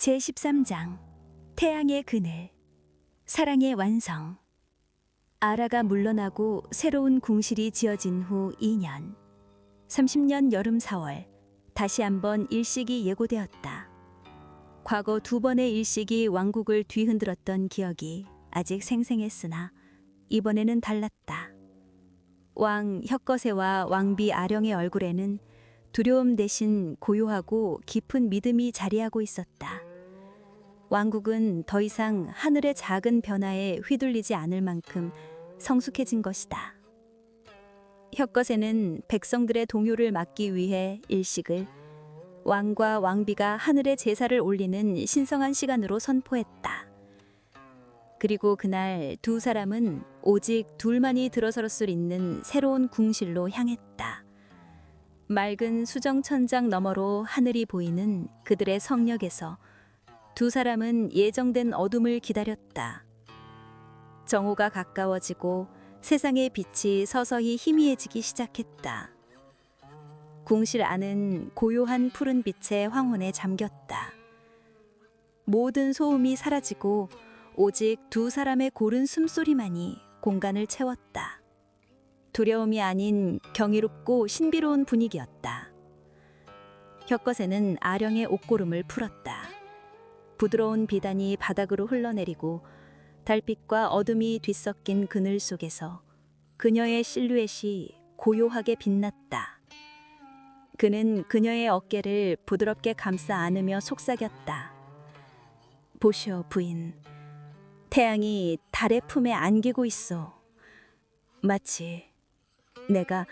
제13장 태양의 그늘 사랑의 완성. 아라가 물러나고 새로운 궁실이 지어진 후 2년 30년 여름 4월 다시 한번 일식이 예고되었다. 과거 2번의 일식이 왕국을 뒤흔들었던 기억이 아직 생생했으나 이번에는 달랐다. 왕 혁거세와 왕비 아령의 얼굴에는 두려움 대신 고요하고 깊은 믿음이 자리하고 있었다. 왕국은 더 이상 하늘의 작은 변화에 휘둘리지 않을 만큼 성숙해진 것이다. 혁거세는 백성들의 동요를 막기 위해 일식을 왕과 왕비가 하늘의 제사를 올리는 신성한 시간으로 선포했다. 그리고 그날 두 사람은 오직 둘만이 들어설 수 있는 새로운 궁실로 향했다. 맑은 수정천장 너머로 하늘이 보이는 그들의 성역에서 두 사람은 예정된 어둠을 기다렸다. 정오가 가까워지고 세상의 빛이 서서히 희미해지기 시작했다. 궁실 안은 고요한 푸른 빛의 황혼에 잠겼다. 모든 소음이 사라지고 오직 두 사람의 고른 숨소리만이 공간을 채웠다. 두려움이 아닌 경이롭고 신비로운 분위기였다. 혁거세는 아령의 옷고름을 풀었다. 부드러운 비단이 바닥으로 흘러내리고 달빛과 어둠이 뒤섞인 그늘 속에서 그녀의 실루엣이 고요하게 빛났다. 그는 그녀의 어깨를 부드럽게 감싸 안으며 속삭였다. 보시오, 부인. 태양이 달의 품에 안기고 있어. 마치 내가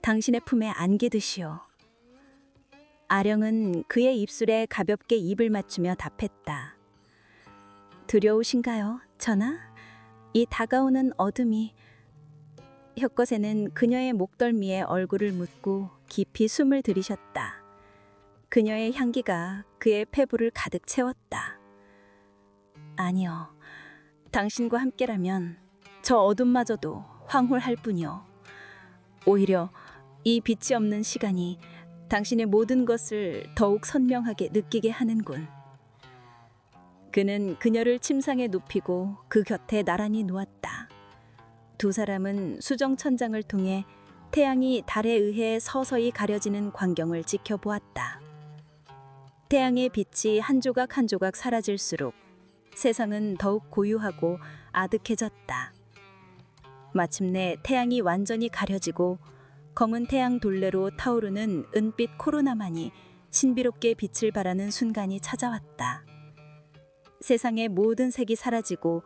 당신의 품에 안기듯이요. 아령은 그의 입술에 가볍게 입을 맞추며 답했다. 두려우신가요, 전하? 이 다가오는 어둠이. 혁거세는 그녀의 목덜미에 얼굴을 묻고 깊이 숨을 들이셨다. 그녀의 향기가 그의 폐부를 가득 채웠다. 아니요, 당신과 함께라면 저 어둠마저도 황홀할 뿐이요. 오히려 이 빛이 없는 시간이 당신의 모든 것을 더욱 선명하게 느끼게 하는군. 그는 그녀를 침상에 눕히고 그 곁에 나란히 누웠다. 두 사람은 수정천장을 통해 태양이 달에 의해 서서히 가려지는 광경을 지켜보았다. 태양의 빛이 한 조각 한 조각 사라질수록 세상은 더욱 고요하고 아득해졌다. 마침내 태양이 완전히 가려지고 검은 태양 둘레로 타오르는 은빛 코로나만이 신비롭게 빛을 발하는 순간이 찾아왔다. 세상의 모든 색이 사라지고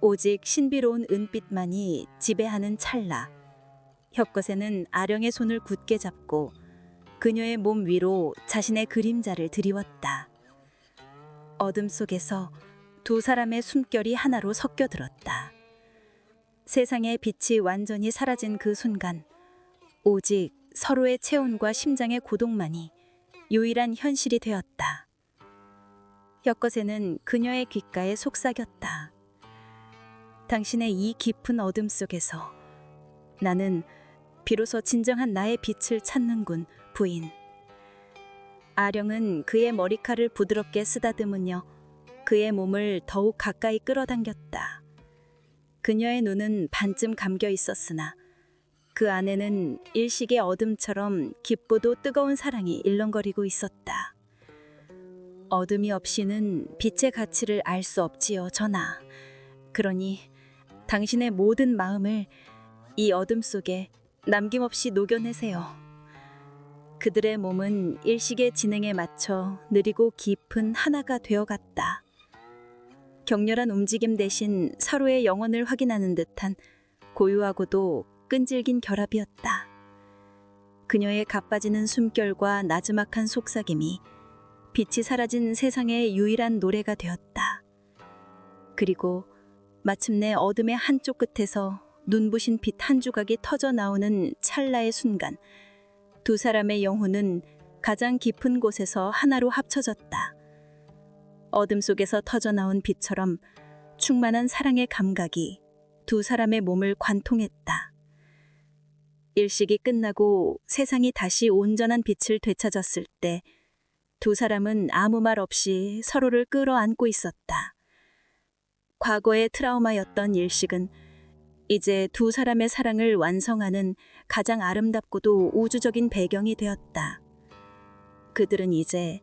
오직 신비로운 은빛만이 지배하는 찰나, 혁거세는 아령의 손을 굳게 잡고 그녀의 몸 위로 자신의 그림자를 드리웠다. 어둠 속에서 두 사람의 숨결이 하나로 섞여들었다. 세상의 빛이 완전히 사라진 그 순간, 오직 서로의 체온과 심장의 고동만이 유일한 현실이 되었다. 혁거세는 그녀의 귓가에 속삭였다. 당신의 이 깊은 어둠 속에서 나는 비로소 진정한 나의 빛을 찾는군, 부인. 아령은 그의 머리칼을 부드럽게 쓰다듬으며 그의 몸을 더욱 가까이 끌어당겼다. 그녀의 눈은 반쯤 감겨 있었으나 그 안에는 일식의 어둠처럼 깊고도 뜨거운 사랑이 일렁거리고 있었다. 어둠이 없이는 빛의 가치를 알 수 없지요, 전하. 그러니 당신의 모든 마음을 이 어둠 속에 남김없이 녹여내세요. 그들의 몸은 일식의 진행에 맞춰 느리고 깊은 하나가 되어갔다. 격렬한 움직임 대신 서로의 영혼을 확인하는 듯한 고요하고도 끈질긴 결합이었다. 그녀의 가빠지는 숨결과 나지막한 속삭임이 빛이 사라진 세상의 유일한 노래가 되었다. 그리고 마침내 어둠의 한쪽 끝에서 눈부신 빛 한 조각이 터져 나오는 찰나의 순간, 두 사람의 영혼은 가장 깊은 곳에서 하나로 합쳐졌다. 어둠 속에서 터져 나온 빛처럼 충만한 사랑의 감각이 두 사람의 몸을 관통했다. 일식이 끝나고 세상이 다시 온전한 빛을 되찾았을 때 두 사람은 아무 말 없이 서로를 끌어안고 있었다. 과거의 트라우마였던 일식은 이제 두 사람의 사랑을 완성하는 가장 아름답고도 우주적인 배경이 되었다. 그들은 이제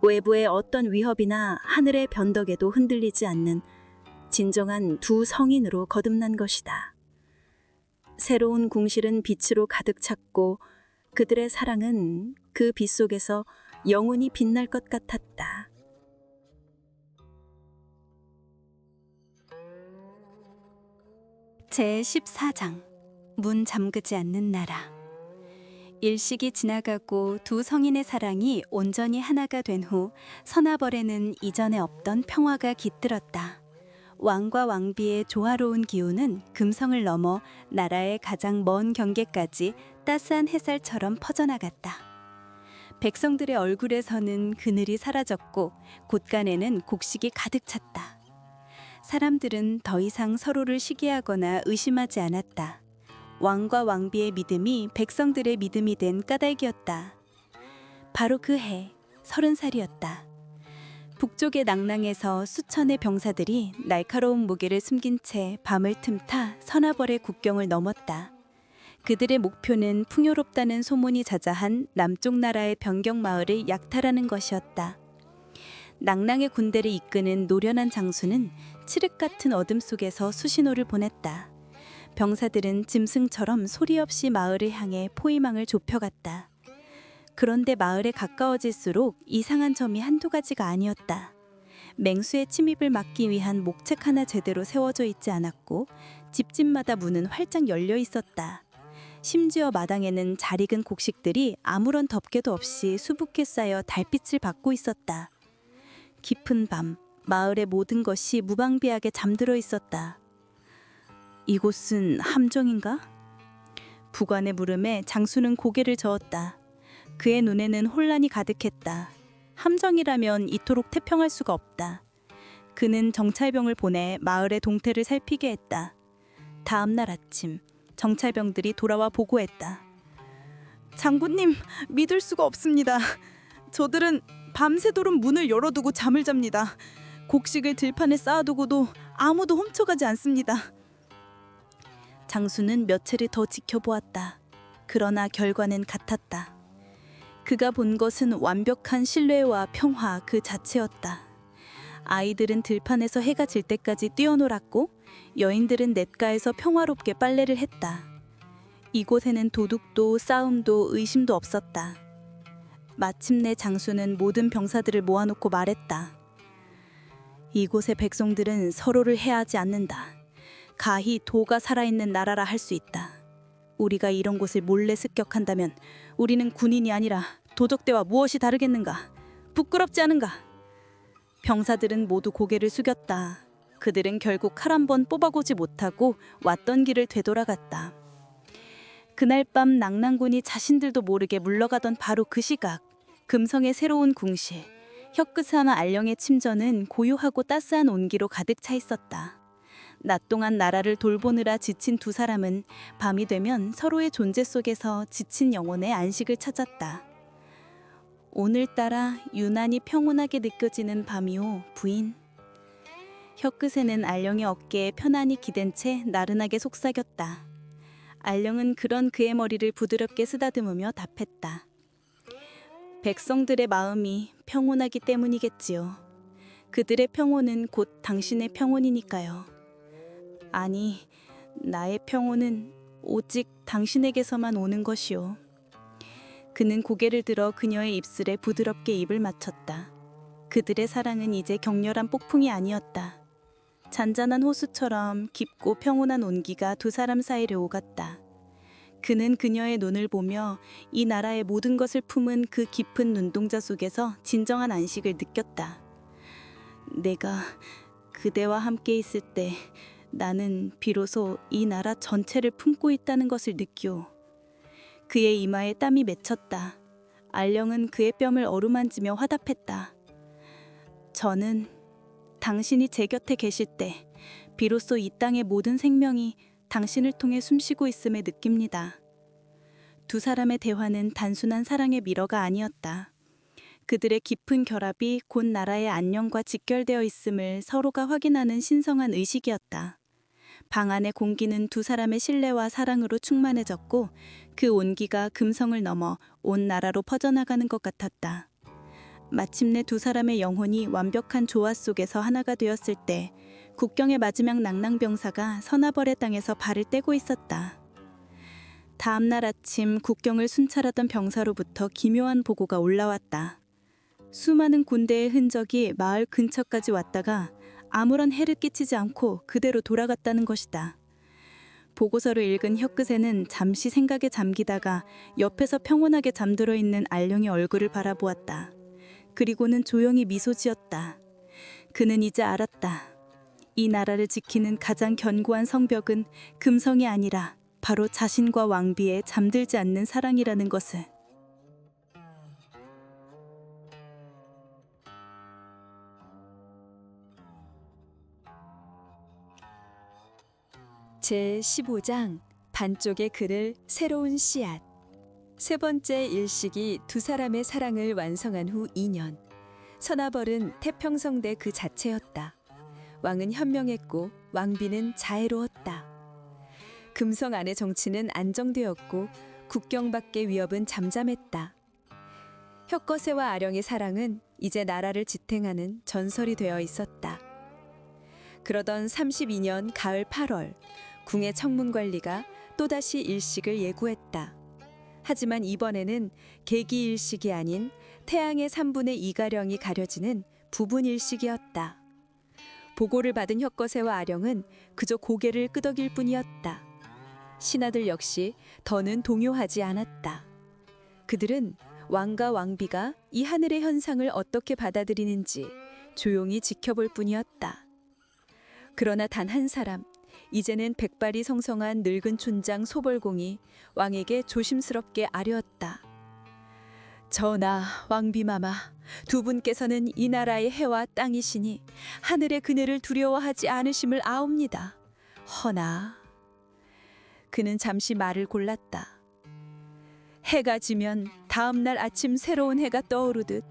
외부의 어떤 위협이나 하늘의 변덕에도 흔들리지 않는 진정한 두 성인으로 거듭난 것이다. 새로운 궁실은 빛으로 가득 찼고 그들의 사랑은 그 빛 속에서 영원히 빛날 것 같았다. 제14장 문 잠그지 않는 나라. 일식이 지나가고 두 성인의 사랑이 온전히 하나가 된 후 서나벌에는 이전에 없던 평화가 깃들었다. 왕과 왕비의 조화로운 기운은 금성을 넘어 나라의 가장 먼 경계까지 따스한 햇살처럼 퍼져나갔다. 백성들의 얼굴에서는 그늘이 사라졌고 곳간에는 곡식이 가득 찼다. 사람들은 더 이상 서로를 시기하거나 의심하지 않았다. 왕과 왕비의 믿음이 백성들의 믿음이 된 까닭이었다. 바로 그 해 30살이었다. 북쪽의 낭랑에서 수천의 병사들이 날카로운 무게를 숨긴 채 밤을 틈타 서나벌의 국경을 넘었다. 그들의 목표는 풍요롭다는 소문이 자자한 남쪽 나라의 변경 마을을 약탈하는 것이었다. 낭랑의 군대를 이끄는 노련한 장수는 칠흑 같은 어둠 속에서 수신호를 보냈다. 병사들은 짐승처럼 소리 없이 마을을 향해 포위망을 좁혀갔다. 그런데 마을에 가까워질수록 이상한 점이 한두 가지가 아니었다. 맹수의 침입을 막기 위한 목책 하나 제대로 세워져 있지 않았고 집집마다 문은 활짝 열려 있었다. 심지어 마당에는 잘 익은 곡식들이 아무런 덮개도 없이 수북해 쌓여 달빛을 받고 있었다. 깊은 밤, 마을의 모든 것이 무방비하게 잠들어 있었다. 이곳은 함정인가? 부관의 물음에 장수는 고개를 저었다. 그의 눈에는 혼란이 가득했다. 함정이라면 이토록 태평할 수가 없다. 그는 정찰병을 보내 마을의 동태를 살피게 했다. 다음 날 아침, 정찰병들이 돌아와 보고했다. 장군님, 믿을 수가 없습니다. 저들은 밤새도록 문을 열어두고 잠을 잡니다. 곡식을 들판에 쌓아두고도 아무도 훔쳐가지 않습니다. 장수는 며칠을 더 지켜보았다. 그러나 결과는 같았다. 그가 본 것은 완벽한 신뢰와 평화 그 자체였다. 아이들은 들판에서 해가 질 때까지 뛰어놀았고 여인들은 냇가에서 평화롭게 빨래를 했다. 이곳에는 도둑도 싸움도 의심도 없었다. 마침내 장수는 모든 병사들을 모아놓고 말했다. 이곳의 백성들은 서로를 해하지 않는다. 가히 도가 살아있는 나라라 할 수 있다. 우리가 이런 곳을 몰래 습격한다면 우리는 군인이 아니라 도적대와 무엇이 다르겠는가? 부끄럽지 않은가? 병사들은 모두 고개를 숙였다. 그들은 결국 칼 한 번 뽑아보지 못하고 왔던 길을 되돌아갔다. 그날 밤 낭랑군이 자신들도 모르게 물러가던 바로 그 시각, 금성의 새로운 궁실, 혀끝하나 알령의 침전은 고요하고 따스한 온기로 가득 차 있었다. 낮 동안 나라를 돌보느라 지친 두 사람은 밤이 되면 서로의 존재 속에서 지친 영혼의 안식을 찾았다. 오늘따라 유난히 평온하게 느껴지는 밤이오, 부인. 혀끝에는 알령의 어깨에 편안히 기댄 채 나른하게 속삭였다. 알령은 그런 그의 머리를 부드럽게 쓰다듬으며 답했다. 백성들의 마음이 평온하기 때문이겠지요. 그들의 평온은 곧 당신의 평온이니까요. 아니, 나의 평온은 오직 당신에게서만 오는 것이오. 그는 고개를 들어 그녀의 입술에 부드럽게 입을 맞췄다. 그들의 사랑은 이제 격렬한 폭풍이 아니었다. 잔잔한 호수처럼 깊고 평온한 온기가 두 사람 사이를 오갔다. 그는 그녀의 눈을 보며 이 나라의 모든 것을 품은 그 깊은 눈동자 속에서 진정한 안식을 느꼈다. 내가 그대와 함께 있을 때 나는 비로소 이 나라 전체를 품고 있다는 것을 느끼오. 그의 이마에 땀이 맺혔다. 알령은 그의 뺨을 어루만지며 화답했다. 저는 당신이 제 곁에 계실 때 비로소 이 땅의 모든 생명이 당신을 통해 숨쉬고 있음을 느낍니다. 두 사람의 대화는 단순한 사랑의 미러가 아니었다. 그들의 깊은 결합이 곧 나라의 안녕과 직결되어 있음을 서로가 확인하는 신성한 의식이었다. 방 안의 공기는 두 사람의 신뢰와 사랑으로 충만해졌고 그 온기가 금성을 넘어 온 나라로 퍼져나가는 것 같았다. 마침내 두 사람의 영혼이 완벽한 조화 속에서 하나가 되었을 때 국경의 마지막 낭낭병사가 서나벌의 땅에서 발을 떼고 있었다. 다음 날 아침 국경을 순찰하던 병사로부터 기묘한 보고가 올라왔다. 수많은 군대의 흔적이 마을 근처까지 왔다가 아무런 해를 끼치지 않고 그대로 돌아갔다는 것이다. 보고서를 읽은 혀끝에는 잠시 생각에 잠기다가 옆에서 평온하게 잠들어 있는 알령의 얼굴을 바라보았다. 그리고는 조용히 미소 지었다. 그는 이제 알았다. 이 나라를 지키는 가장 견고한 성벽은 금성이 아니라 바로 자신과 왕비의 잠들지 않는 사랑이라는 것을. 제15장 반쪽의 글을 새로운 씨앗. 세 번째 일식이 두 사람의 사랑을 완성한 후 2년. 서나벌은 태평성대 그 자체였다. 왕은 현명했고 왕비는 자애로웠다. 금성 안의 정치는 안정되었고 국경 밖의 위협은 잠잠했다. 혁거세와 아령의 사랑은 이제 나라를 지탱하는 전설이 되어 있었다. 그러던 32년 가을 8월 궁의 청문관리가 또다시 일식을 예고했다. 하지만 이번에는 계기 일식이 아닌 태양의 3분의 2가량이 가려지는 부분 일식이었다. 보고를 받은 혁거세와 아령은 그저 고개를 끄덕일 뿐이었다. 신하들 역시 더는 동요하지 않았다. 그들은 왕과 왕비가 이 하늘의 현상을 어떻게 받아들이는지 조용히 지켜볼 뿐이었다. 그러나 단 한 사람, 이제는 백발이 성성한 늙은 촌장 소벌공이 왕에게 조심스럽게 아뢰었다. 전하, 왕비마마, 두 분께서는 이 나라의 해와 땅이시니 하늘의 그네를 두려워하지 않으심을 아옵니다. 허나 그는 잠시 말을 골랐다. 해가 지면 다음 날 아침 새로운 해가 떠오르듯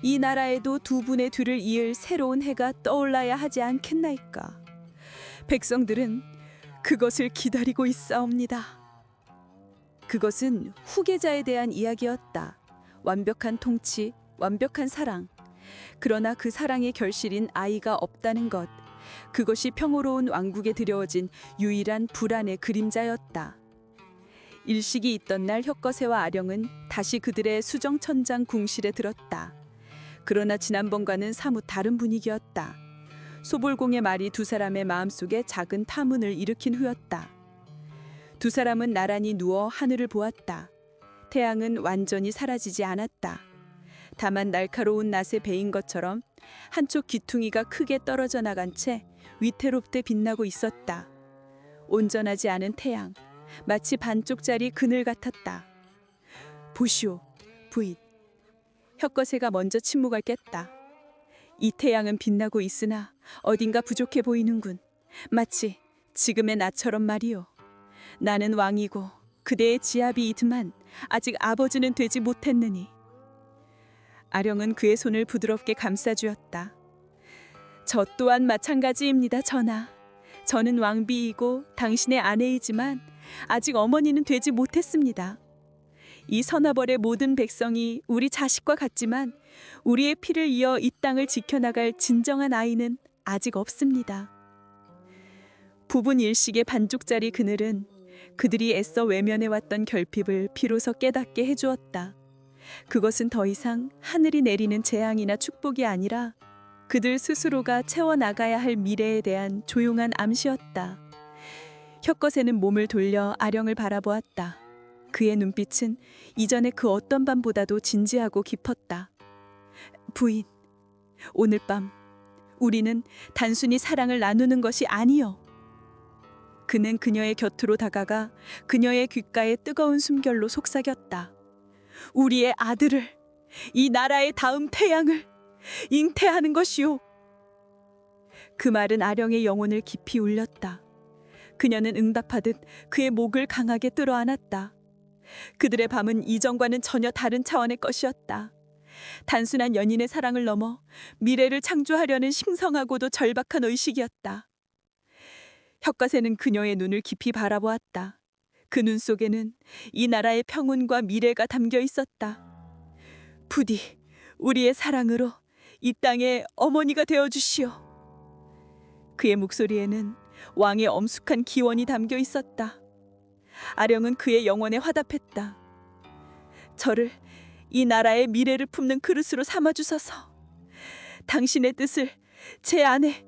이 나라에도 두 분의 뒤를 이을 새로운 해가 떠올라야 하지 않겠나이까. 백성들은 그것을 기다리고 있사옵니다. 그것은 후계자에 대한 이야기였다. 완벽한 통치, 완벽한 사랑. 그러나 그 사랑의 결실인 아이가 없다는 것. 그것이 평화로운 왕국에 들여어진 유일한 불안의 그림자였다. 일식이 있던 날 혁거세와 아령은 다시 그들의 수정천장 궁실에 들었다. 그러나 지난번과는 사뭇 다른 분위기였다. 소볼공의 말이 두 사람의 마음속에 작은 타문을 일으킨 후였다. 두 사람은 나란히 누워 하늘을 보았다. 태양은 완전히 사라지지 않았다. 다만 날카로운 낫에 베인 것처럼 한쪽 귀퉁이가 크게 떨어져 나간 채 위태롭게 빛나고 있었다. 온전하지 않은 태양, 마치 반쪽짜리 그늘 같았다. 보시오, 부인. 혁거세가 먼저 침묵을 깼다. 이 태양은 빛나고 있으나 어딘가 부족해 보이는군. 마치 지금의 나처럼 말이오. 나는 왕이고 그대의 지아비이지만 아직 아버지는 되지 못했느니. 아령은 그의 손을 부드럽게 감싸주었다. 저 또한 마찬가지입니다, 전하. 저는 왕비이고 당신의 아내이지만 아직 어머니는 되지 못했습니다. 이 서나벌의 모든 백성이 우리 자식과 같지만 우리의 피를 이어 이 땅을 지켜나갈 진정한 아이는 아직 없습니다. 부분 일식의 반쪽짜리 그늘은 그들이 애써 외면해왔던 결핍을 비로소 깨닫게 해주었다. 그것은 더 이상 하늘이 내리는 재앙이나 축복이 아니라 그들 스스로가 채워나가야 할 미래에 대한 조용한 암시였다. 혁거세는 몸을 돌려 아령을 바라보았다. 그의 눈빛은 이전의 그 어떤 밤보다도 진지하고 깊었다. 부인, 오늘 밤 우리는 단순히 사랑을 나누는 것이 아니요. 그는 그녀의 곁으로 다가가 그녀의 귓가에 뜨거운 숨결로 속삭였다. 우리의 아들을, 이 나라의 다음 태양을 잉태하는 것이요. 그 말은 아령의 영혼을 깊이 울렸다. 그녀는 응답하듯 그의 목을 강하게 끌어안았다. 그들의 밤은 이전과는 전혀 다른 차원의 것이었다. 단순한 연인의 사랑을 넘어 미래를 창조하려는 신성하고도 절박한 의식이었다. 혁과새는 그녀의 눈을 깊이 바라보았다. 그 눈 속에는 이 나라의 평온과 미래가 담겨 있었다. 부디 우리의 사랑으로 이 땅의 어머니가 되어주시오. 그의 목소리에는 왕의 엄숙한 기원이 담겨 있었다. 아령은 그의 영혼에 화답했다. 저를 이 나라의 미래를 품는 그릇으로 삼아주소서. 당신의 뜻을 제 안에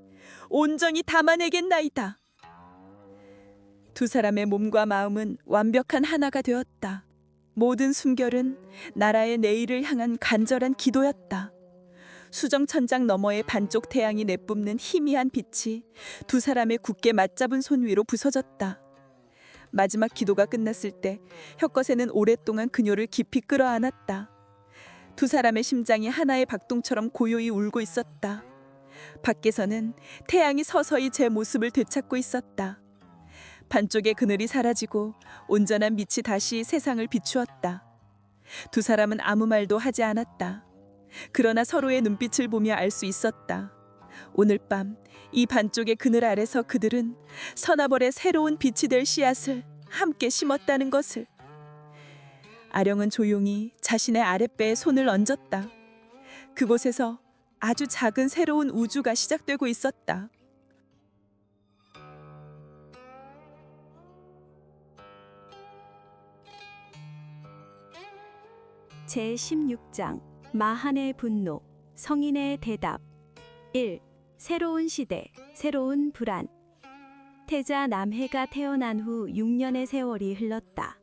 온전히 담아내겠나이다. 두 사람의 몸과 마음은 완벽한 하나가 되었다. 모든 숨결은 나라의 내일을 향한 간절한 기도였다. 수정천장 너머의 반쪽 태양이 내뿜는 희미한 빛이 두 사람의 굳게 맞잡은 손 위로 부서졌다. 마지막 기도가 끝났을 때 혁거새는 오랫동안 그녀를 깊이 끌어안았다. 두 사람의 심장이 하나의 박동처럼 고요히 울고 있었다. 밖에서는 태양이 서서히 제 모습을 되찾고 있었다. 반쪽의 그늘이 사라지고 온전한 빛이 다시 세상을 비추었다. 두 사람은 아무 말도 하지 않았다. 그러나 서로의 눈빛을 보며 알 수 있었다. 오늘 밤 이 반쪽의 그늘 아래서 그들은 서나벌의 새로운 빛이 될 씨앗을 함께 심었다는 것을. 아령은 조용히 자신의 아랫배에 손을 얹었다. 그곳에서 아주 작은 새로운 우주가 시작되고 있었다. 제16장 마한의 분노, 성인의 대답. 1. 새로운 시대, 새로운 불안. 태자 남해가 태어난 후 6년의 세월이 흘렀다.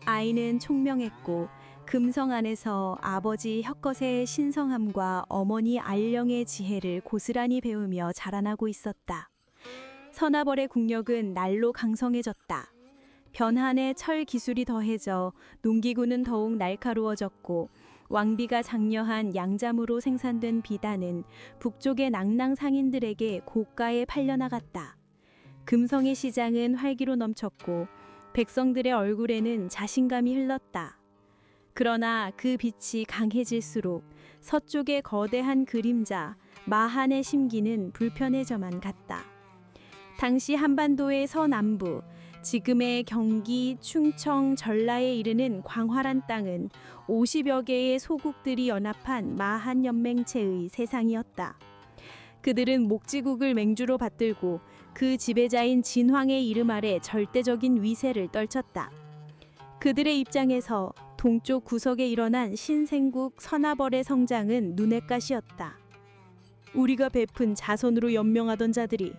아이는 총명했고 금성 안에서 아버지 혁거새의 신성함과 어머니 알령의 지혜를 고스란히 배우며 자라나고 있었다. 서나벌의 국력은 날로 강성해졌다. 변한의 철 기술이 더해져 농기구는 더욱 날카로워졌고 왕비가 장려한 양잠으로 생산된 비단은 북쪽의 낭낭 상인들에게 고가에 팔려나갔다. 금성의 시장은 활기로 넘쳤고 백성들의 얼굴에는 자신감이 흘렀다. 그러나 그 빛이 강해질수록 서쪽의 거대한 그림자 마한의 심기는 불편해져만 갔다. 당시 한반도의 서남부, 지금의 경기, 충청, 전라에 이르는 광활한 땅은 50여 개의 소국들이 연합한 마한 연맹체의 세상이었다. 그들은 목지국을 맹주로 받들고 그 지배자인 진황의 이름 아래 절대적인 위세를 떨쳤다. 그들의 입장에서 동쪽 구석에 일어난 신생국 서나벌의 성장은 눈엣 가시였다. 우리가 베푼 자손으로 연명하던 자들이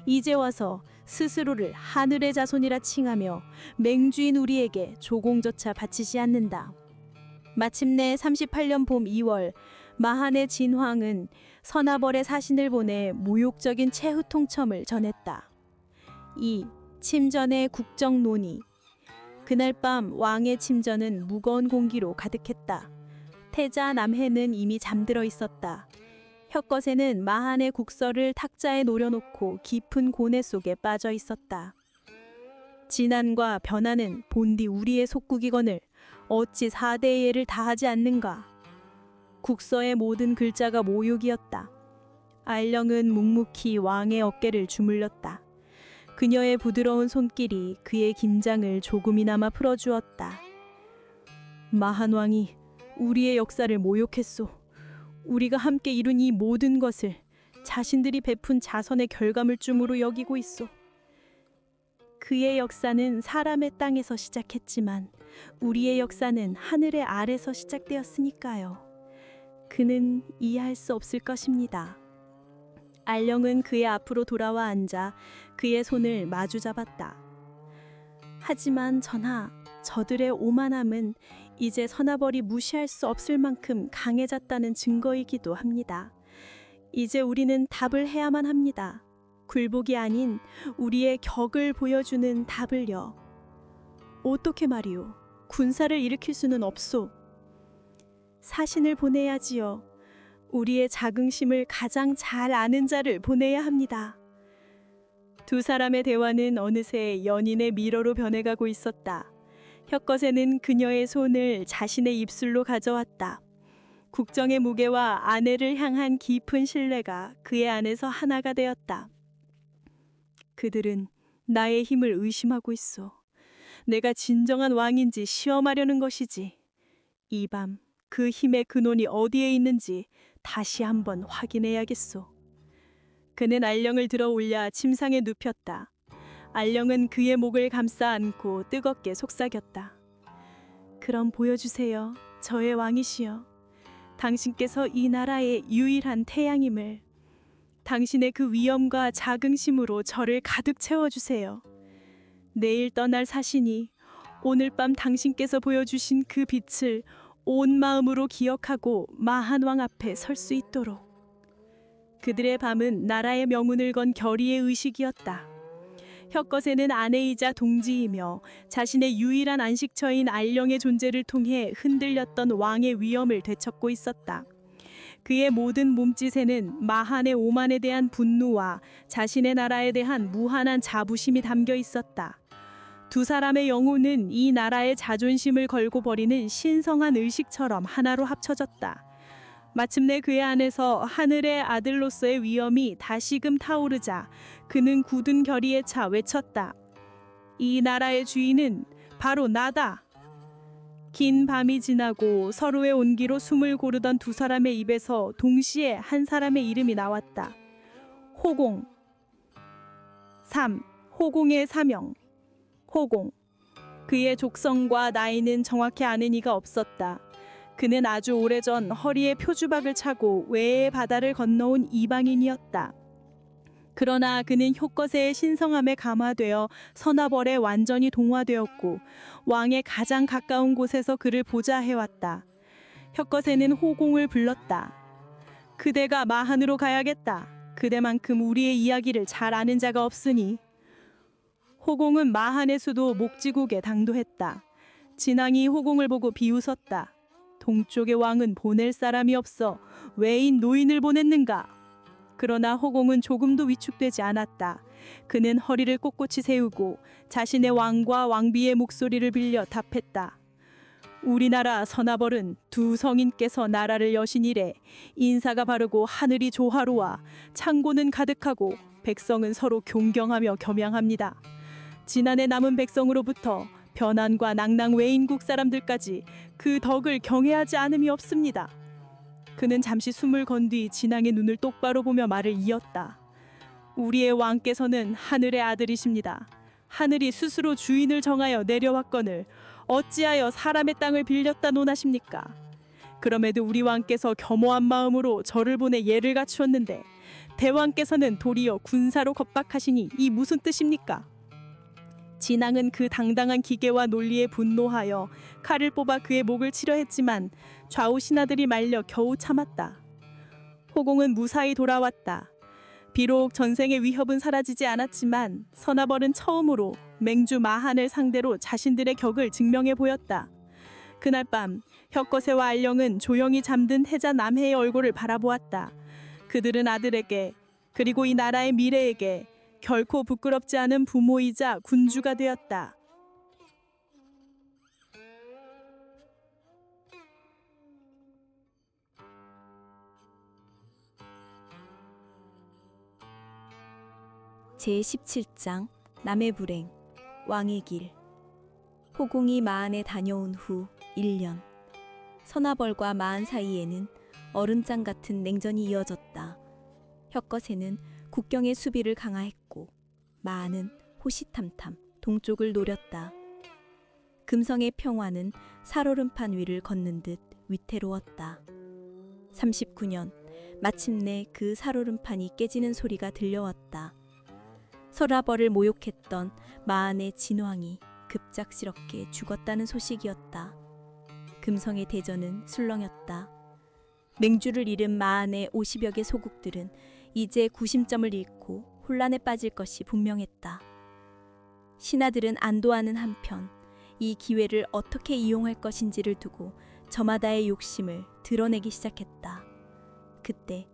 이제 와서 스스로를 하늘의 자손이라 칭하며 맹주인 우리에게 조공조차 바치지 않는다. 마침내 38년 봄 2월 마한의 진황은 서나벌의 사신을 보내 모욕적인 최후 통첩을 전했다. 2. 침전의 국정 논의. 그날 밤 왕의 침전은 무거운 공기로 가득했다. 태자 남해는 이미 잠들어 있었다. 혁거새는 마한의 국서를 탁자에 노려놓고 깊은 고뇌 속에 빠져 있었다. 진안과 변화는 본디 우리의 속국이거늘 어찌 4대의 예를 다하지 않는가. 국서의 모든 글자가 모욕이었다. 알령은 묵묵히 왕의 어깨를 주물렀다. 그녀의 부드러운 손길이 그의 긴장을 조금이나마 풀어주었다. 마한왕이 우리의 역사를 모욕했소. 우리가 함께 이룬 이 모든 것을 자신들이 베푼 자선의 결과물쯤으로 여기고 있소. 그의 역사는 사람의 땅에서 시작했지만 우리의 역사는 하늘의 아래서 시작되었으니까요. 그는 이해할 수 없을 것입니다. 알령은 그의 앞으로 돌아와 앉아 그의 손을 마주 잡았다. 하지만 전하, 저들의 오만함은 이제 서나벌이 무시할 수 없을 만큼 강해졌다는 증거이기도 합니다. 이제 우리는 답을 해야만 합니다. 굴복이 아닌 우리의 격을 보여주는 답을요. 어떻게 말이오? 군사를 일으킬 수는 없소. 사신을 보내야지요. 우리의 자긍심을 가장 잘 아는 자를 보내야 합니다. 두 사람의 대화는 어느새 연인의 미로로 변해가고 있었다. 혁거새는 그녀의 손을 자신의 입술로 가져왔다. 국정의 무게와 아내를 향한 깊은 신뢰가 그의 안에서 하나가 되었다. 그들은 나의 힘을 의심하고 있어. 내가 진정한 왕인지 시험하려는 것이지. 이 밤 그 힘의 근원이 어디에 있는지 다시 한번 확인해야겠소. 그는 알령을 들어 올려 침상에 눕혔다. 알령은 그의 목을 감싸 안고 뜨겁게 속삭였다. 그럼 보여주세요. 저의 왕이시여. 당신께서 이 나라의 유일한 태양임을. 당신의 그 위엄과 자긍심으로 저를 가득 채워주세요. 내일 떠날 사신이 오늘 밤 당신께서 보여주신 그 빛을 온 마음으로 기억하고 마한왕 앞에 설 수 있도록. 그들의 밤은 나라의 명운을 건 결의의 의식이었다. 혁것에는 아내이자 동지이며 자신의 유일한 안식처인 알령의 존재를 통해 흔들렸던 왕의 위엄을 되찾고 있었다. 그의 모든 몸짓에는 마한의 오만에 대한 분노와 자신의 나라에 대한 무한한 자부심이 담겨 있었다. 두 사람의 영혼은 이 나라의 자존심을 걸고 버리는 신성한 의식처럼 하나로 합쳐졌다. 마침내 그의 안에서 하늘의 아들로서의 위엄이 다시금 타오르자 그는 굳은 결의에 차 외쳤다. 이 나라의 주인은 바로 나다. 긴 밤이 지나고 서로의 온기로 숨을 고르던 두 사람의 입에서 동시에 한 사람의 이름이 나왔다. 호공. 3. 호공의 사명. 호공. 그의 족성과 나이는 정확히 아는 이가 없었다. 그는 아주 오래전 허리에 표주박을 차고 외의 바다를 건너온 이방인이었다. 그러나 그는 효껏의 신성함에 감화되어 선하벌에 완전히 동화되었고 왕의 가장 가까운 곳에서 그를 보자 해왔다. 효껏에는 호공을 불렀다. 그대가 마한으로 가야겠다. 그대만큼 우리의 이야기를 잘 아는 자가 없으니. 호공은 마한의 수도 목지국에 당도했다. 진왕이 호공을 보고 비웃었다. 동쪽의 왕은 보낼 사람이 없어 외인 노인을 보냈는가? 그러나 호공은 조금도 위축되지 않았다. 그는 허리를 꼿꼿이 세우고 자신의 왕과 왕비의 목소리를 빌려 답했다. 우리나라 선하벌은 두 성인께서 나라를 여신 이래 인사가 바르고 하늘이 조화로워 창고는 가득하고 백성은 서로 존경하며 겸양합니다. 지난해 남은 백성으로부터 변한과 낭낭 외인국 사람들까지 그 덕을 경외하지 않음이 없습니다. 그는 잠시 숨을 건 뒤 진왕의 눈을 똑바로 보며 말을 이었다. 우리의 왕께서는 하늘의 아들이십니다. 하늘이 스스로 주인을 정하여 내려왔거늘 어찌하여 사람의 땅을 빌렸다 논하십니까? 그럼에도 우리 왕께서 겸허한 마음으로 저를 보내 예를 갖추었는데 대왕께서는 도리어 군사로 겁박하시니 이 무슨 뜻입니까? 진왕은 그 당당한 기계와 논리에 분노하여 칼을 뽑아 그의 목을 치려 했지만 좌우 신하들이 말려 겨우 참았다. 호공은 무사히 돌아왔다. 비록 전생의 위협은 사라지지 않았지만 선하벌은 처음으로 맹주 마한을 상대로 자신들의 격을 증명해 보였다. 그날 밤 혁거세와 알령은 조용히 잠든 태자 남해의 얼굴을 바라보았다. 그들은 아들에게 그리고 이 나라의 미래에게 결코 부끄럽지 않은 부모이자 군주가 되었다. 제17장 남의 불행 왕의 길. 호공이 마한에 다녀온 후 1년 선하벌과 마한 사이에는 얼음장 같은 냉전이 이어졌다. 혁거세는 국경의 수비를 강화했고 마한은 호시탐탐 동쪽을 노렸다. 금성의 평화는 살얼음판 위를 걷는 듯 위태로웠다. 39년 마침내 그 살얼음판이 깨지는 소리가 들려왔다. 선하벌을 모욕했던 마한의 진왕이 급작스럽게 죽었다는 소식이었다. 금성의 대전은 술렁였다. 맹주를 잃은 마한의 50여 개 소국들은 이제 구심점을 잃고 혼란에 빠질 것이 분명했다. 신하들은 안도하는 한편 이 기회를 어떻게 이용할 것인지를 두고 저마다의 욕심을 드러내기 시작했다. 그때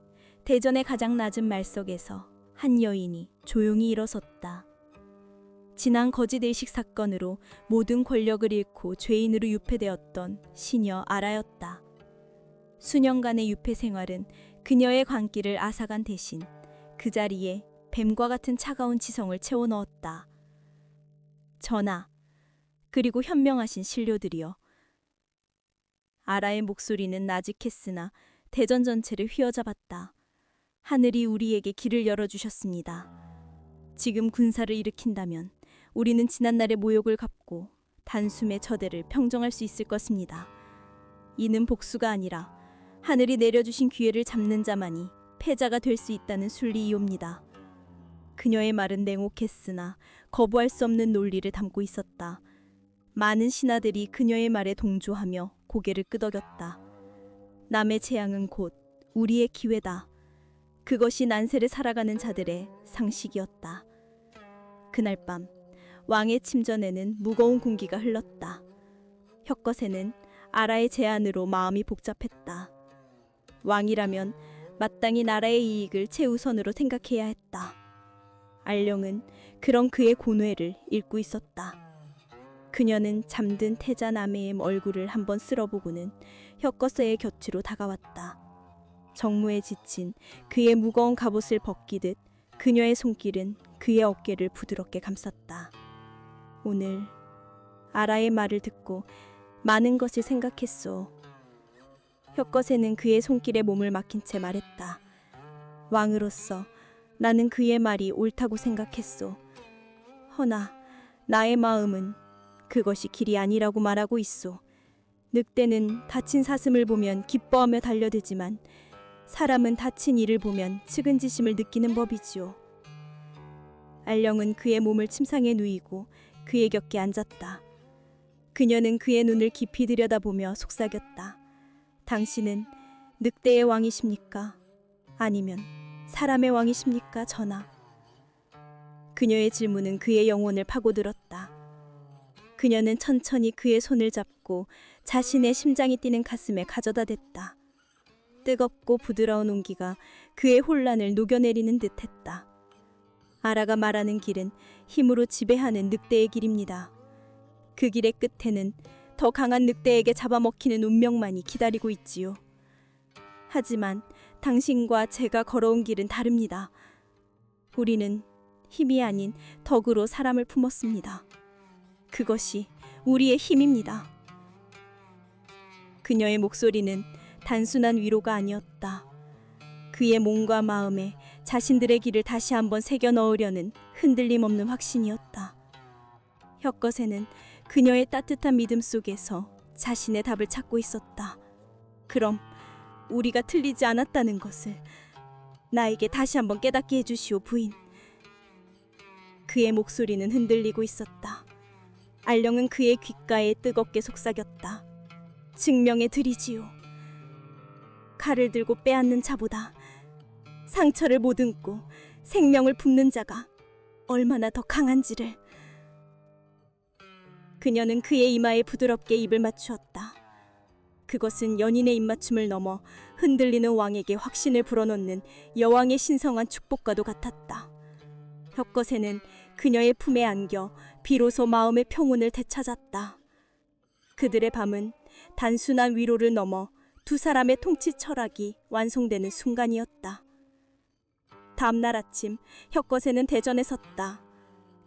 대전의 가장 낮은 말석에서 한 여인이 조용히 일어섰다. 지난 거짓의식 사건으로 모든 권력을 잃고 죄인으로 유폐되었던 시녀 아라였다. 수년간의 유폐 생활은 그녀의 광기를 앗아간 대신 그 자리에 뱀과 같은 차가운 지성을 채워 넣었다. 전하, 그리고 현명하신 신료들이여. 아라의 목소리는 나직했으나 대전 전체를 휘어잡았다. 하늘이 우리에게 길을 열어주셨습니다. 지금 군사를 일으킨다면 우리는 지난날의 모욕을 갚고 단숨에 저대를 평정할 수 있을 것입니다. 이는 복수가 아니라 하늘이 내려주신 기회를 잡는 자만이 패자가 될 수 있다는 순리이옵니다. 그녀의 말은 냉혹했으나 거부할 수 없는 논리를 담고 있었다. 많은 신하들이 그녀의 말에 동조하며 고개를 끄덕였다. 남의 재앙은 곧 우리의 기회다. 그것이 난세를 살아가는 자들의 상식이었다. 그날 밤 왕의 침전에는 무거운 공기가 흘렀다. 혁것에는 아라의 제안으로 마음이 복잡했다. 왕이라면 마땅히 나라의 이익을 최우선으로 생각해야 했다. 알령은 그런 그의 고뇌를 읽고 있었다. 그녀는 잠든 태자 남해의 얼굴을 한번 쓸어보고는 혁거세의 곁으로 다가왔다. 정무에 지친 그의 무거운 갑옷을 벗기듯 그녀의 손길은 그의 어깨를 부드럽게 감쌌다. 오늘 아라의 말을 듣고 많은 것을 생각했소. 혁거세는 그의 손길에 몸을 맡긴 채 말했다. 왕으로서 나는 그의 말이 옳다고 생각했소. 허나 나의 마음은 그것이 길이 아니라고 말하고 있소. 늑대는 다친 사슴을 보면 기뻐하며 달려들지만 사람은 다친 이를 보면 측은지심을 느끼는 법이지요. 알령은 그의 몸을 침상에 누이고 그의 곁에 앉았다. 그녀는 그의 눈을 깊이 들여다보며 속삭였다. 당신은 늑대의 왕이십니까? 아니면 사람의 왕이십니까, 전하? 그녀의 질문은 그의 영혼을 파고들었다. 그녀는 천천히 그의 손을 잡고 자신의 심장이 뛰는 가슴에 가져다 댔다. 뜨겁고 부드러운 온기가 그의 혼란을 녹여내리는 듯했다. 아라가 말하는 길은 힘으로 지배하는 늑대의 길입니다. 그 길의 끝에는 더 강한 늑대에게 잡아먹히는 운명만이 기다리고 있지요. 하지만 당신과 제가 걸어온 길은 다릅니다. 우리는 힘이 아닌 덕으로 사람을 품었습니다. 그것이 우리의 힘입니다. 그녀의 목소리는 단순한 위로가 아니었다. 그의 몸과 마음에 자신들의 길을 다시 한번 새겨 넣으려는 흔들림 없는 확신이었다. 혁거세는 그녀의 따뜻한 믿음 속에서 자신의 답을 찾고 있었다. 그럼 우리가 틀리지 않았다는 것을 나에게 다시 한번 깨닫게 해주시오, 부인. 그의 목소리는 흔들리고 있었다. 알령은 그의 귓가에 뜨겁게 속삭였다. 증명해 드리지요. 칼을 들고 빼앗는 자보다 상처를 보듬고 생명을 품는 자가 얼마나 더 강한지를. 그녀는 그의 이마에 부드럽게 입을 맞추었다. 그것은 연인의 입맞춤을 넘어 흔들리는 왕에게 확신을 불어넣는 여왕의 신성한 축복과도 같았다. 혁거세는 그녀의 품에 안겨 비로소 마음의 평온을 되찾았다. 그들의 밤은 단순한 위로를 넘어 두 사람의 통치 철학이 완성되는 순간이었다. 다음날 아침 혁거세는 대전에 섰다.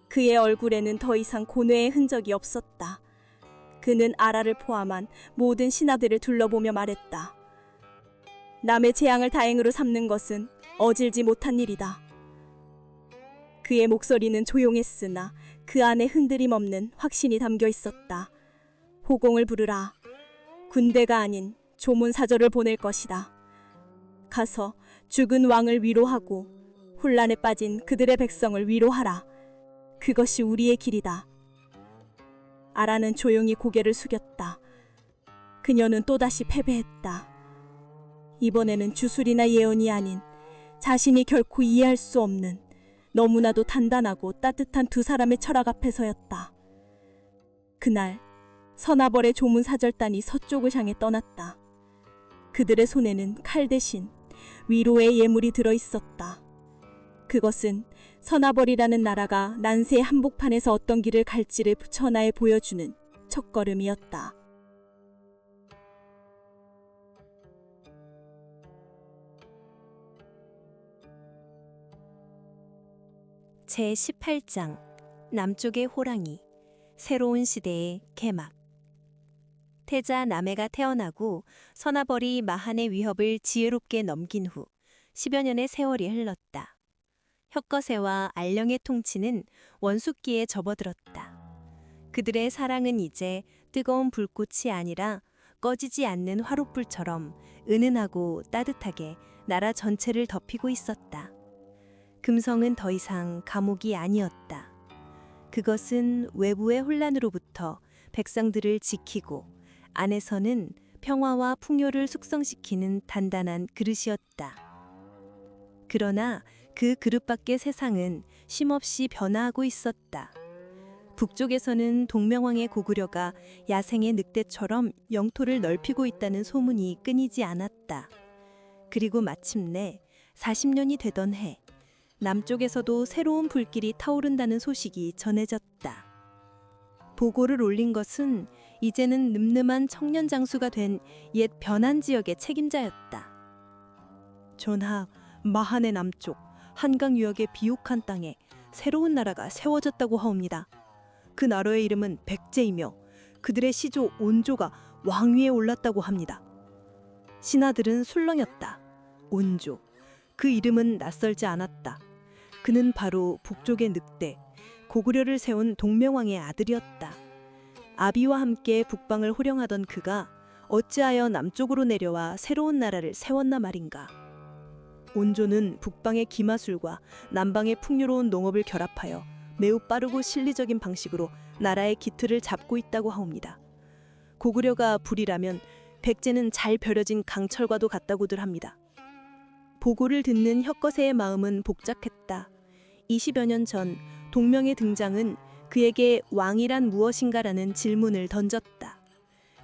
그의 얼굴에는 더 이상 고뇌의 흔적이 없었다. 그는 아라를 포함한 모든 신하들을 둘러보며 말했다. 남의 재앙을 다행으로 삼는 것은 어질지 못한 일이다. 그의 목소리는 조용했으나 그 안에 흔들림 없는 확신이 담겨 있었다. 호공을 부르라. 군대가 아닌 조문사절을 보낼 것이다. 가서 죽은 왕을 위로하고 혼란에 빠진 그들의 백성을 위로하라. 그것이 우리의 길이다. 아라는 조용히 고개를 숙였다. 그녀는 또다시 패배했다. 이번에는 주술이나 예언이 아닌 자신이 결코 이해할 수 없는 너무나도 단단하고 따뜻한 두 사람의 철학 앞에서였다. 그날 서나벌의 조문사절단이 서쪽을 향해 떠났다. 그들의 손에는 칼 대신 위로의 예물이 들어있었다. 그것은 서나벌이라는 나라가 난세의 한복판에서 어떤 길을 갈지를 천하에 보여주는 첫걸음이었다. 제18장 남쪽의 호랑이 새로운 시대의 개막. 태자 남해가 태어나고 서나벌이 마한의 위협을 지혜롭게 넘긴 후 10여 년의 세월이 흘렀다. 혁거세와 알령의 통치는 원숙기에 접어들었다. 그들의 사랑은 이제 뜨거운 불꽃이 아니라 꺼지지 않는 화롯불처럼 은은하고 따뜻하게 나라 전체를 덮이고 있었다. 금성은 더 이상 감옥이 아니었다. 그것은 외부의 혼란으로부터 백성들을 지키고 안에서는 평화와 풍요를 숙성시키는 단단한 그릇이었다. 그러나 그 그릇 밖의 세상은 쉼없이 변화하고 있었다. 북쪽에서는 동명왕의 고구려가 야생의 늑대처럼 영토를 넓히고 있다는 소문이 끊이지 않았다. 그리고 마침내 40년이 되던 해, 남쪽에서도 새로운 불길이 타오른다는 소식이 전해졌다. 보고를 올린 것은 이제는 늠름한 청년 장수가 된 옛 변한 지역의 책임자였다. 전하, 마한의 남쪽 한강 유역의 비옥한 땅에 새로운 나라가 세워졌다고 하옵니다. 그 나라의 이름은 백제이며 그들의 시조 온조가 왕위에 올랐다고 합니다. 신하들은 술렁였다. 온조. 그 이름은 낯설지 않았다. 그는 바로 북쪽의 늑대, 고구려를 세운 동명왕의 아들이었다. 아비와 함께 북방을 호령하던 그가 어찌하여 남쪽으로 내려와 새로운 나라를 세웠나 말인가. 온조는 북방의 기마술과 남방의 풍요로운 농업을 결합하여 매우 빠르고 실리적인 방식으로 나라의 기틀을 잡고 있다고 하옵니다. 고구려가 불이라면 백제는 잘 벼려진 강철과도 같다고들 합니다. 보고를 듣는 혁거세의 마음은 복잡했다. 20여 년 전 동명의 등장은 그에게 왕이란 무엇인가라는 질문을 던졌다.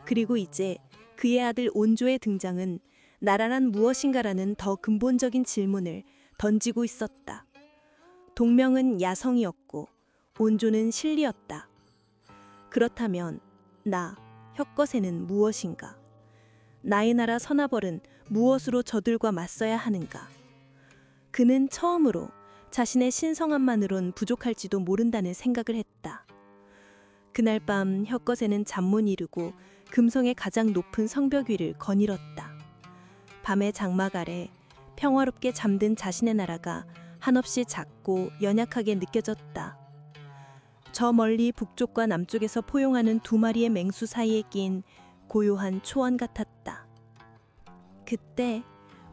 그리고 이제 그의 아들 온조의 등장은 나라란 무엇인가라는 더 근본적인 질문을 던지고 있었다. 동명은 야성이었고 온조는 실리였다. 그렇다면 나, 혁거세는 무엇인가? 나의 나라 서나벌은 무엇으로 저들과 맞서야 하는가? 그는 처음으로 자신의 신성함만으론 부족할지도 모른다는 생각을 했다. 그날 밤 혁거세는 잠 못 이루고 금성의 가장 높은 성벽 위를 거닐었다. 밤의 장막 아래 평화롭게 잠든 자신의 나라가 한없이 작고 연약하게 느껴졌다. 저 멀리 북쪽과 남쪽에서 포용하는 두 마리의 맹수 사이에 낀 고요한 초원 같았다. 그때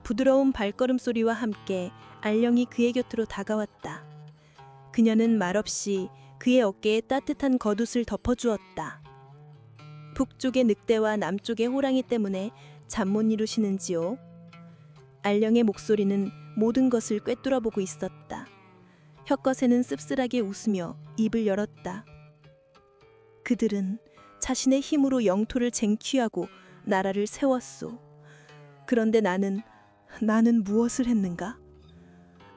부드러운 발걸음 소리와 함께 알령이 그의 곁으로 다가왔다. 그녀는 말없이 그의 어깨에 따뜻한 겉옷을 덮어주었다. 북쪽의 늑대와 남쪽의 호랑이 때문에 잠 못 이루시는지요? 알령의 목소리는 모든 것을 꿰뚫어보고 있었다. 혁거세는 씁쓸하게 웃으며 입을 열었다. 그들은 자신의 힘으로 영토를 쟁취하고 나라를 세웠소. 그런데 나는 무엇을 했는가?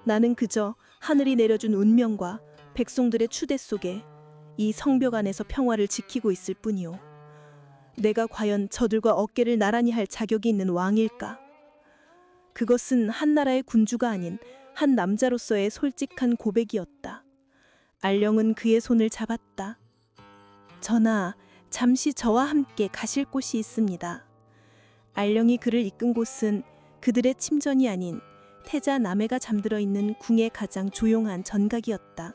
나는 그저 하늘이 내려준 운명과 백성들의 추대 속에 이 성벽 안에서 평화를 지키고 있을 뿐이오. 내가 과연 저들과 어깨를 나란히 할 자격이 있는 왕일까? 그것은 한 나라의 군주가 아닌 한 남자로서의 솔직한 고백이었다. 알령은 그의 손을 잡았다. 전하, 잠시 저와 함께 가실 곳이 있습니다. 알령이 그를 이끈 곳은 그들의 침전이 아닌 태자 남해가 잠들어 있는 궁의 가장 조용한 전각이었다.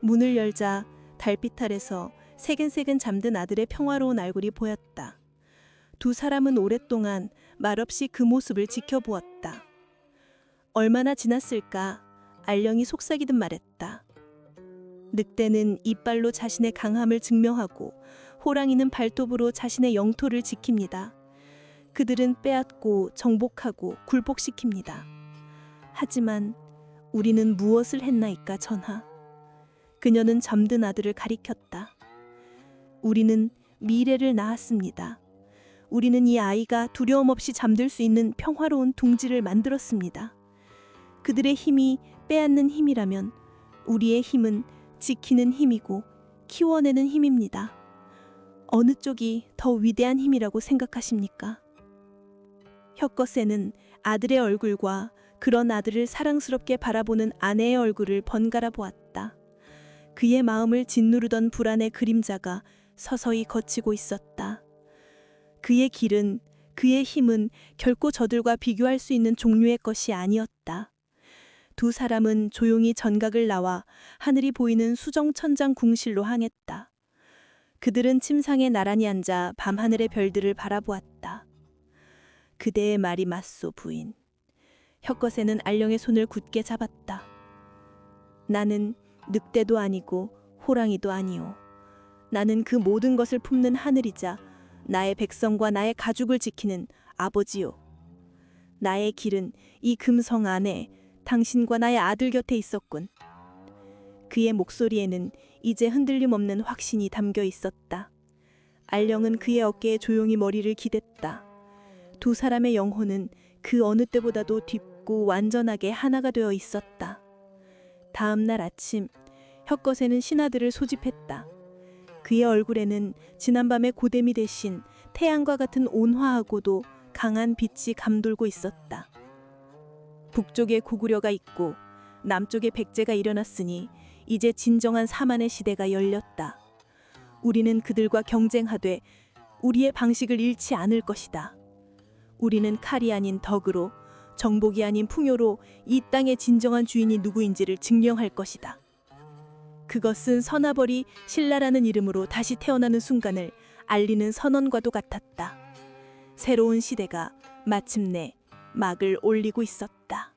문을 열자 달빛 아래서 새근새근 잠든 아들의 평화로운 얼굴이 보였다. 두 사람은 오랫동안 말없이 그 모습을 지켜보았다. 얼마나 지났을까? 알령이 속삭이듯 말했다. 늑대는 이빨로 자신의 강함을 증명하고 호랑이는 발톱으로 자신의 영토를 지킵니다. 그들은 빼앗고 정복하고 굴복시킵니다. 하지만 우리는 무엇을 했나이까, 전하? 그녀는 잠든 아들을 가리켰다. 우리는 미래를 낳았습니다. 우리는 이 아이가 두려움 없이 잠들 수 있는 평화로운 둥지를 만들었습니다. 그들의 힘이 빼앗는 힘이라면 우리의 힘은 지키는 힘이고 키워내는 힘입니다. 어느 쪽이 더 위대한 힘이라고 생각하십니까? 혁거세는 아들의 얼굴과 그런 아들을 사랑스럽게 바라보는 아내의 얼굴을 번갈아 보았다. 그의 마음을 짓누르던 불안의 그림자가 서서히 걷히고 있었다. 그의 길은, 그의 힘은 결코 저들과 비교할 수 있는 종류의 것이 아니었다. 두 사람은 조용히 전각을 나와 하늘이 보이는 수정천장 궁실로 향했다. 그들은 침상에 나란히 앉아 밤하늘의 별들을 바라보았다. 그대의 말이 맞소, 부인. 혁것에는 알령의 손을 굳게 잡았다. 나는 늑대도 아니고 호랑이도 아니오. 나는 그 모든 것을 품는 하늘이자 나의 백성과 나의 가죽을 지키는 아버지요. 나의 길은 이 금성 안에 당신과 나의 아들 곁에 있었군. 그의 목소리에는 이제 흔들림 없는 확신이 담겨 있었다. 알령은 그의 어깨에 조용히 머리를 기댔다. 두 사람의 영혼은 그 어느 때보다도 깊고 완전하게 하나가 되어 있었다. 다음 날 아침, 혁것에는 신하들을 소집했다. 그의 얼굴에는 지난밤의 고됨이 대신 태양과 같은 온화하고도 강한 빛이 감돌고 있었다. 북쪽에 고구려가 있고 남쪽에 백제가 일어났으니 이제 진정한 사만의 시대가 열렸다. 우리는 그들과 경쟁하되 우리의 방식을 잃지 않을 것이다. 우리는 칼이 아닌 덕으로, 정복이 아닌 풍요로 이 땅의 진정한 주인이 누구인지를 증명할 것이다. 그것은 서나벌이 신라라는 이름으로 다시 태어나는 순간을 알리는 선언과도 같았다. 새로운 시대가 마침내 막을 올리고 있었다.